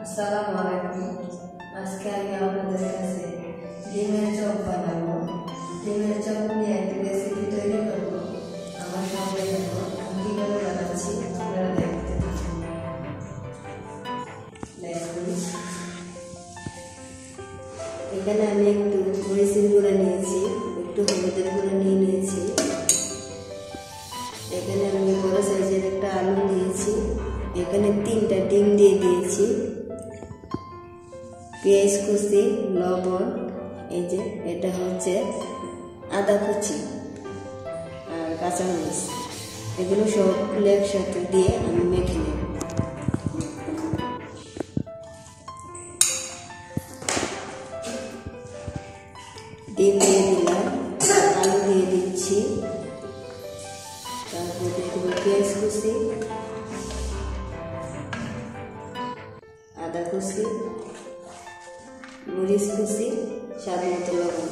আসসালামু আলাইকুম। আজকে আমি আপনাদের কাছে ডিমের চপ বানাবো। ডিমের চপ নিয়ে একটা রেসিপি তৈরি করবো। আমার সঙ্গে দেখো আমি কিভাবে বানাচ্ছি, আপনারা দেখতে থাকুন। এখানে আমি একটু মরিচের গুঁড়া নিয়েছি, একটু হলুদের গুঁড়া নিয়েছি। এখানে আমি বড় সাইজের একটা আলু নিয়েছি। এখানে 3টা ডিম দিয়ে দিয়েছি। পেঁয়াজ কুচি, লবণ, এই যে এটা হচ্ছে আদা কুচি আর কাঁচামরিচ, এগুলো সবগুলো একসাথে দিয়ে আমি মেখে নেব। ডিম দিয়ে দিলাম, আলু দিয়ে দিচ্ছি, তারপর দিয়ে দেবো পেঁয়াজ কুচি, আদা কুচি, মরিচ কুচি, স্বাদ মতো লবণ।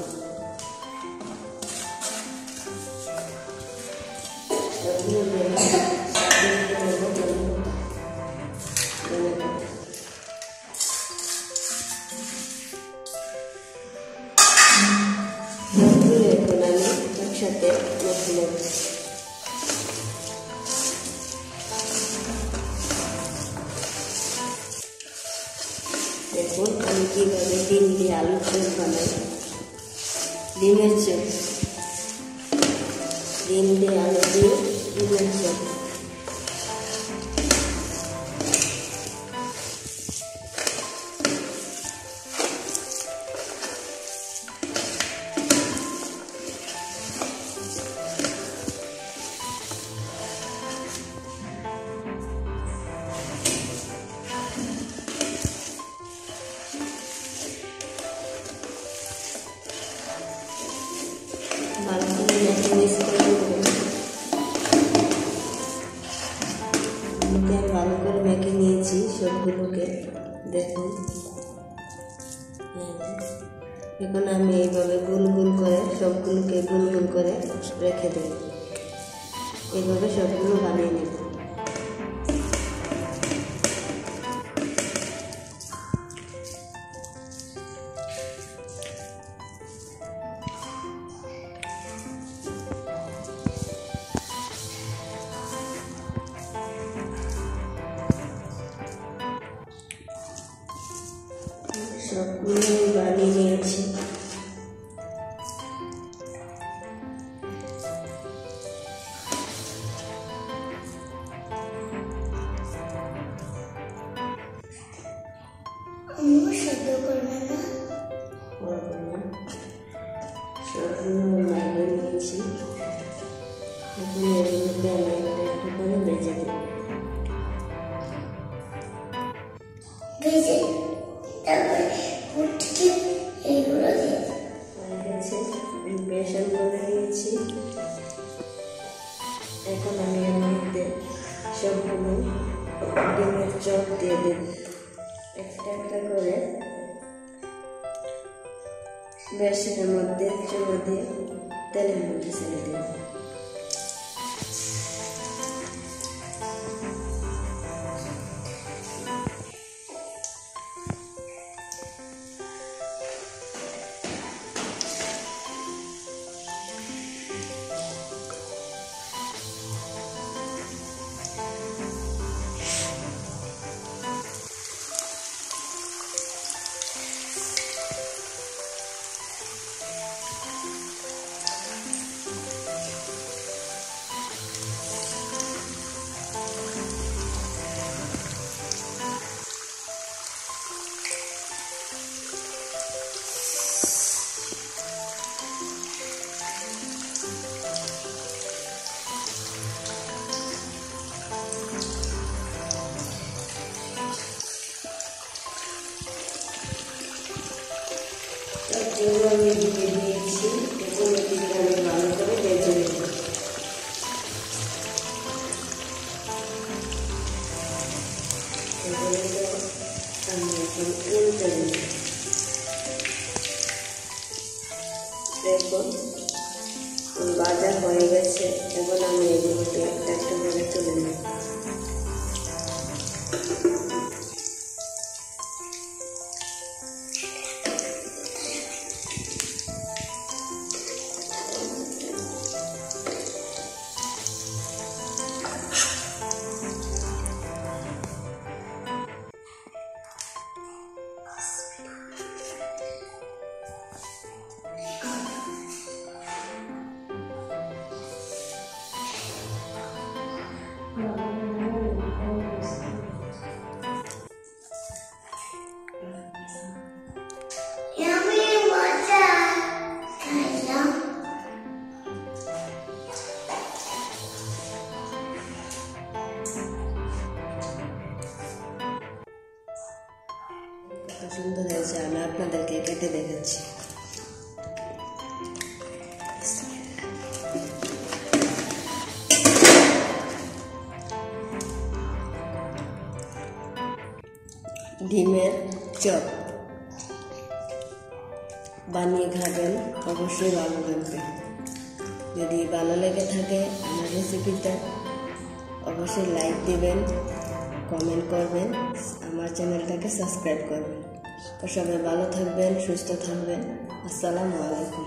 এখন আমি একসাথে মেখে নেব। দেখুন আমি কীভাবে ডিম দিয়ে আলুর চপ বানাই। ডিমের চপ, ডিম দিয়ে আলু দিয়ে ডিমের চপ। ভালো করে মেখে নিয়েছি সবগুলোকে, দেখুন। এখন আমি এইভাবে গোল গোল করে সবগুলোকে গোল গোল করে রেখে দেব। এইভাবে সবগুলো বানিয়ে নেব। সবগুলো বানিয়ে নিয়েছি। সবগুলো লাগিয়ে নিয়েছি। এখন এগুলোকে আমি একটা একটা করে ভেজে দেব। বেসন করে নিয়েছি। এখন আমি এর মধ্যে সবগুলো ডিমের চপ দিয়ে দেব। একটা একটা করে বেসনের মধ্যে চুমা দিয়ে তেলের মধ্যে ছেড়ে দেব। আমি দিয়ে দিয়েছি। এখন এটিকে আমি ভালো করে ভেজে নেব। আমি এখন উল্টে দেব। দেখুন ভাজা হয়ে গেছে। এখন আমি এগুলোকে একটা একটা করে তুলে নেব। কত সুন্দর হয়েছে, আমি আপনাদেরকে কেটে দেখাচ্ছি। ডিমের চপ বানিয়ে খাবেন, অবশ্যই ভালো লাগবে। যদি ভালো লেগে থাকে আমার রেসিপিটা অবশ্যই লাইক দিবেন, কমেন্ট করবেন, আমার চ্যানেলটাকে সাবস্ক্রাইব করবেন। তো সবাই ভালো থাকবেন, সুস্থ থাকবেন। আসসালামু আলাইকুম।